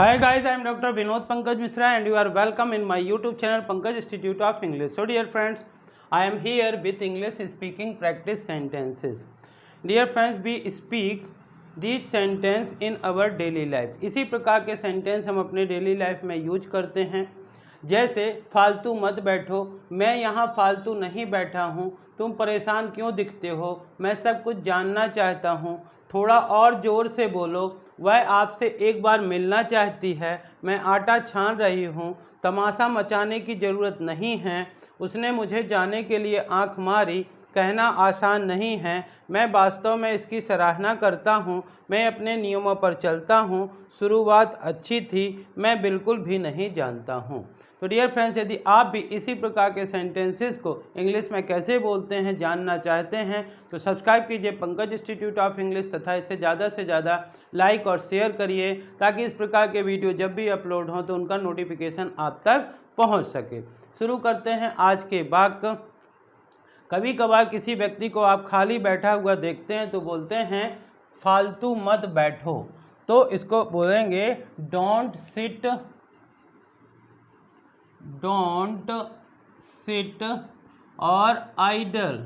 Hi guys, I am Dr. Vinod Pankaj Misra and you are welcome in my YouTube channel Pankaj Institute of English. So dear friends, I am here with English speaking practice sentences. Dear friends, we speak these sentence in our daily life. इसी प्रकार के sentence हम अपने daily life में use करते हैं। जैसे फालतू मत बैठो, मैं यहाँ फालतू नहीं बैठा हूँ, तुम परेशान क्यों दिखते हो, मैं सब कुछ जानना चाहता हूँ, थोड़ा और ज़ोर से बोलो, वह आपसे एक बार मिलना चाहती है, मैं आटा छान रही हूँ, तमाशा मचाने की ज़रूरत नहीं है, उसने मुझे जाने के लिए आंख मारी, कहना आसान नहीं है, मैं वास्तव में इसकी सराहना करता हूँ, मैं अपने नियमों पर चलता हूँ, शुरुआत अच्छी थी, मैं बिल्कुल भी नहीं जानता हूँ। तो डियर फ्रेंड्स, यदि आप भी इसी प्रकार के सेंटेंसेस को इंग्लिश में कैसे बोलते हैं जानना चाहते हैं तो सब्सक्राइब कीजिए पंकज इंस्टीट्यूट ऑफ इंग्लिश तथा इसे ज़्यादा से ज़्यादा लाइक और शेयर करिए ताकि इस प्रकार के वीडियो जब भी अपलोड हों तो उनका नोटिफिकेशन आप तक पहुंच सके। शुरू करते हैं आज के वाक्य। कभी कभार किसी व्यक्ति को आप खाली बैठा हुआ देखते हैं तो बोलते हैं फालतू मत बैठो, तो इसको बोलेंगे डोंट सिट और आइडल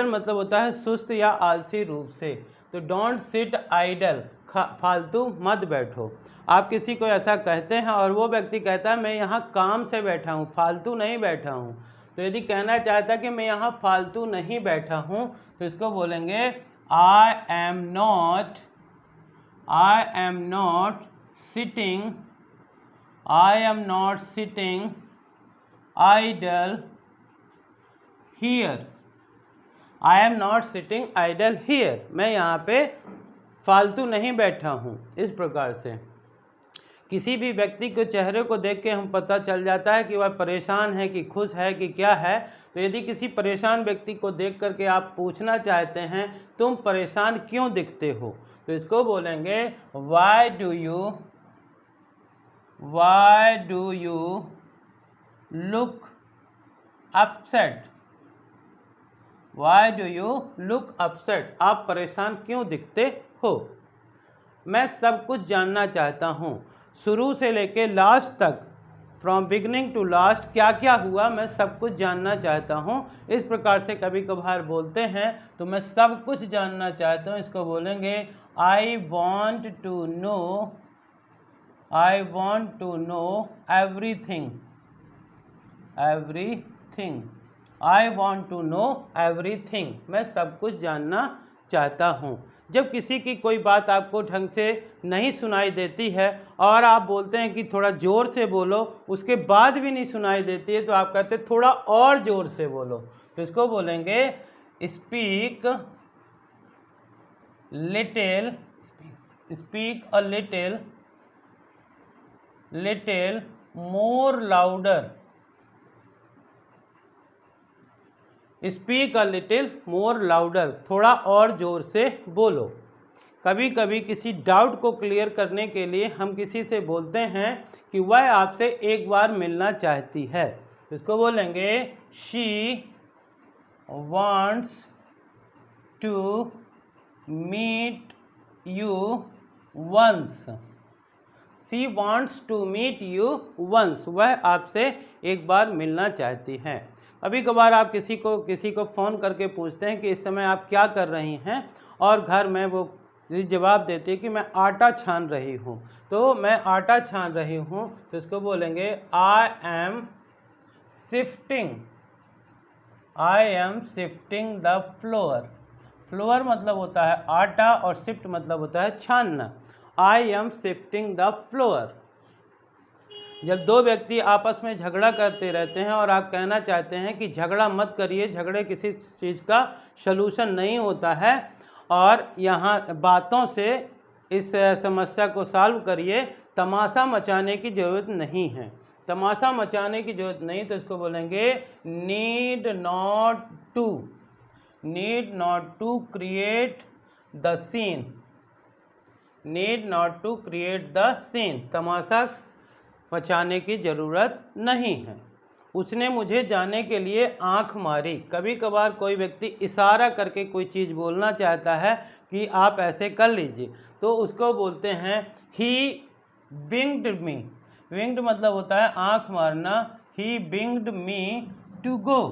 मतलब होता है सुस्त या आलसी रूप से। तो डोंट सिट आइडल, फालतू मत बैठो। आप किसी को ऐसा कहते हैं और वो व्यक्ति कहता है मैं यहाँ काम से बैठा हूँ, फालतू नहीं बैठा हूँ। तो यदि कहना चाहता है कि मैं यहाँ फालतू नहीं बैठा हूँ तो इसको बोलेंगे आई am not sitting idol here. I am not sitting idol here, मैं यहाँ पे फालतू नहीं बैठा हूँ। इस प्रकार से किसी भी व्यक्ति के चेहरे को देख के हम पता चल जाता है कि वह परेशान है कि खुश है कि क्या है। तो यदि किसी परेशान व्यक्ति को देख करके आप पूछना चाहते हैं तुम परेशान क्यों दिखते हो तो इसको बोलेंगे Y do you look upset. Why do you look upset, आप परेशान क्यों दिखते हो। मैं सब कुछ जानना चाहता हूँ, शुरू से लेके लास्ट तक, फ्रॉम बिगनिंग टू लास्ट क्या क्या हुआ मैं सब कुछ जानना चाहता हूँ। इस प्रकार से कभी कभार बोलते हैं तो मैं सब कुछ जानना चाहता हूँ, इसको बोलेंगे I want to know everything. I want to know everything, मैं सब कुछ जानना चाहता हूँ। जब किसी की कोई बात आपको ढंग से नहीं सुनाई देती है और आप बोलते हैं कि थोड़ा ज़ोर से बोलो, उसके बाद भी नहीं सुनाई देती है तो आप कहते हैं थोड़ा और ज़ोर से बोलो। तो इसको बोलेंगे speak a little more louder. Speak a little more louder, थोड़ा और ज़ोर से बोलो। कभी कभी किसी डाउट को क्लियर करने के लिए हम किसी से बोलते हैं कि वह आपसे एक बार मिलना चाहती है तो इसको बोलेंगे she wants to meet you once. She wants to meet you once, वह आपसे एक बार मिलना चाहती हैं। कभी कभार आप किसी को फ़ोन करके पूछते हैं कि इस समय आप क्या कर रही हैं और घर में वो जवाब देती है कि मैं आटा छान रही हूँ। तो मैं आटा छान रही हूँ तो इसको बोलेंगे I am shifting the floor. Floor मतलब होता है आटा और शिफ्ट मतलब होता है छानना। I am shifting the floor. जब दो व्यक्ति आपस में झगड़ा करते रहते हैं और आप कहना चाहते हैं कि झगड़ा मत करिए, झगड़े किसी चीज़ का सलूशन नहीं होता है और यहाँ बातों से इस समस्या को सॉल्व करिए, तमाशा मचाने की ज़रूरत नहीं है। तमाशा मचाने की ज़रूरत नहीं तो इसको बोलेंगे need not to create the scene. तमाशा मचाने की ज़रूरत नहीं है। उसने मुझे जाने के लिए आंख मारी। कभी कभार कोई व्यक्ति इशारा करके कोई चीज़ बोलना चाहता है कि आप ऐसे कर लीजिए, तो उसको बोलते हैं ही विंग्ड मी। विंग्ड मतलब होता है आंख मारना। He winked me to go.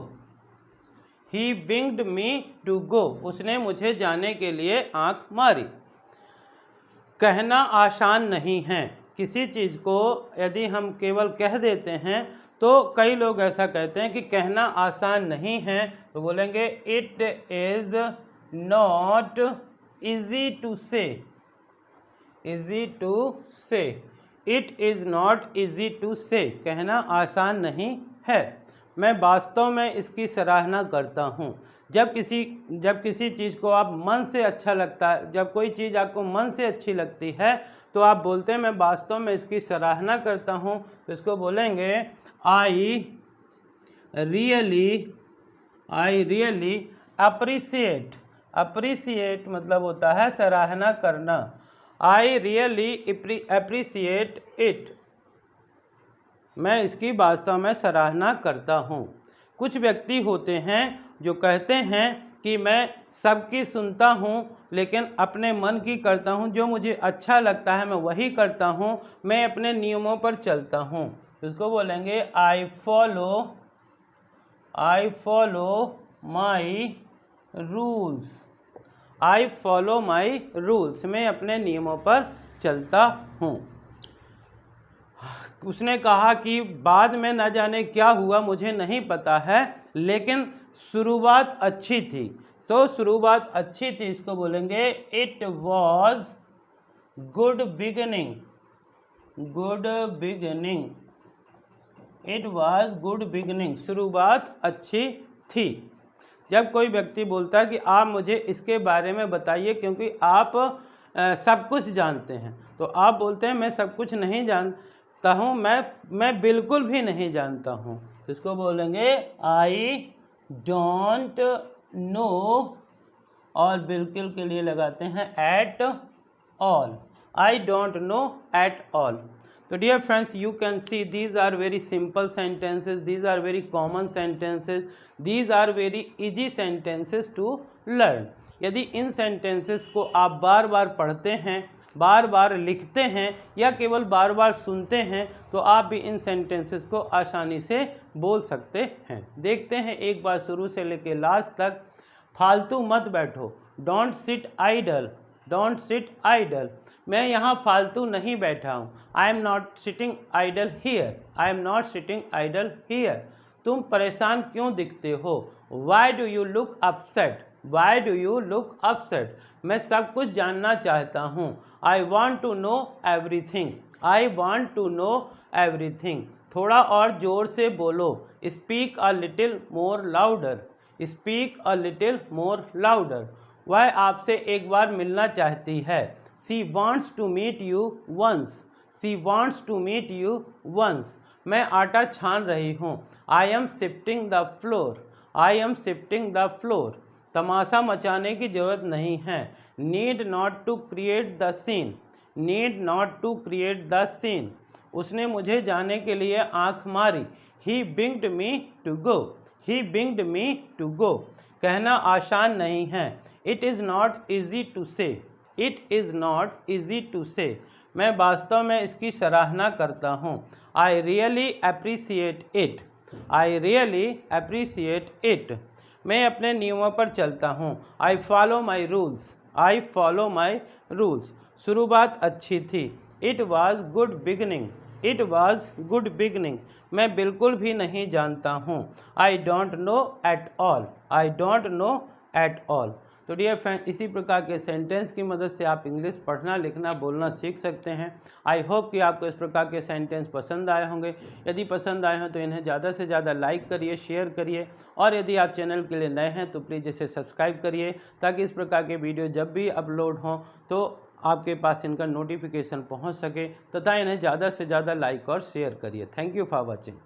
He winked me to go. उसने मुझे जाने के लिए आंख मारी। कहना आसान नहीं है। किसी चीज़ को यदि हम केवल कह देते हैं तो कई लोग ऐसा कहते हैं कि कहना आसान नहीं है, तो बोलेंगे it is not easy to say. Easy to say. It is not easy to say. कहना आसान नहीं है। मैं वास्तव में इसकी सराहना करता हूँ। जब किसी चीज़ को आप मन से अच्छा लगता है, जब कोई चीज़ आपको मन से अच्छी लगती है तो आप बोलते हैं मैं वास्तव में इसकी सराहना करता हूँ, तो इसको बोलेंगे आई रियली अप्रिशिएट। अप्रिशिएट मतलब होता है सराहना करना। I really appreciate it. मैं इसकी वास्तव में सराहना करता हूँ। कुछ व्यक्ति होते हैं जो कहते हैं कि मैं सबकी सुनता हूँ लेकिन अपने मन की करता हूँ, जो मुझे अच्छा लगता है मैं वही करता हूँ, मैं अपने नियमों पर चलता हूँ। इसको बोलेंगे I follow my rules. I follow my rules. मैं अपने नियमों पर चलता हूँ। उसने कहा कि बाद में न जाने क्या हुआ मुझे नहीं पता है, लेकिन शुरुआत अच्छी थी। तो शुरुआत अच्छी थी, इसको बोलेंगे it was good beginning. Good beginning. It was good beginning. शुरुआत अच्छी थी। जब कोई व्यक्ति बोलता है कि आप मुझे इसके बारे में बताइए क्योंकि आप सब कुछ जानते हैं, तो आप बोलते हैं मैं सब कुछ नहीं जानता हूँ, मैं बिल्कुल भी नहीं जानता हूँ। तो इसको बोलेंगे आई डोंट नो, और बिल्कुल के लिए लगाते हैं at all. I don't know at all. So dear friends, you can see these are very simple sentences, these are very common sentences, these are very easy sentences to learn. यदि इन sentences को आप बार बार पढ़ते हैं, बार बार लिखते हैं या केवल बार बार सुनते हैं तो आप भी इन sentences को आसानी से बोल सकते हैं। देखते हैं एक बार शुरू से लेकर लास्ट तक। फालतू मत बैठो। Don't sit idle. Don't sit idle. मैं यहाँ फालतू नहीं बैठा हूँ। I am not sitting idle here. I am not sitting idle here. तुम परेशान क्यों दिखते हो? Why do you look upset? Why do you look upset? मैं सब कुछ जानना चाहता हूँ। I want to know everything. I want to know everything. थोड़ा और ज़ोर से बोलो। Speak a little more louder. Speak a little more louder. वह आपसे एक बार मिलना चाहती है। She wants to meet you once. She wants to meet you once. मैं आटा छान रही हूँ। I am shifting the floor. I am shifting the floor. तमाशा मचाने की ज़रूरत नहीं है। Need not to create the scene. Need not to create the scene. उसने मुझे जाने के लिए आँख मारी। He winked me to go. He winked me to go. कहना आसान नहीं है। It is not easy to say. It is not easy to say. मैं वास्तव में इसकी सराहना करता हूँ। I really appreciate it. I really appreciate it. मैं अपने नियमों पर चलता हूँ। I follow my rules. I follow my rules. शुरुआत अच्छी थी। It was good beginning. It was good beginning. मैं बिल्कुल भी नहीं जानता हूँ। I don't know at all. I don't know at all. तो डियर फ्रेंड, इसी प्रकार के सेंटेंस की मदद से आप इंग्लिश पढ़ना, लिखना, बोलना सीख सकते हैं। आई होप कि आपको इस प्रकार के सेंटेंस पसंद आए होंगे। यदि पसंद आए हों तो इन्हें ज़्यादा से ज़्यादा लाइक करिए, शेयर करिए, और यदि आप चैनल के लिए नए हैं तो प्लीज़ इसे सब्सक्राइब करिए ताकि इस प्रकार के वीडियो जब भी अपलोड हों तो आपके पास इनका नोटिफिकेशन पहुँच सके, तथा इन्हें ज़्यादा से ज़्यादा लाइक और शेयर करिए। Thank you for watching.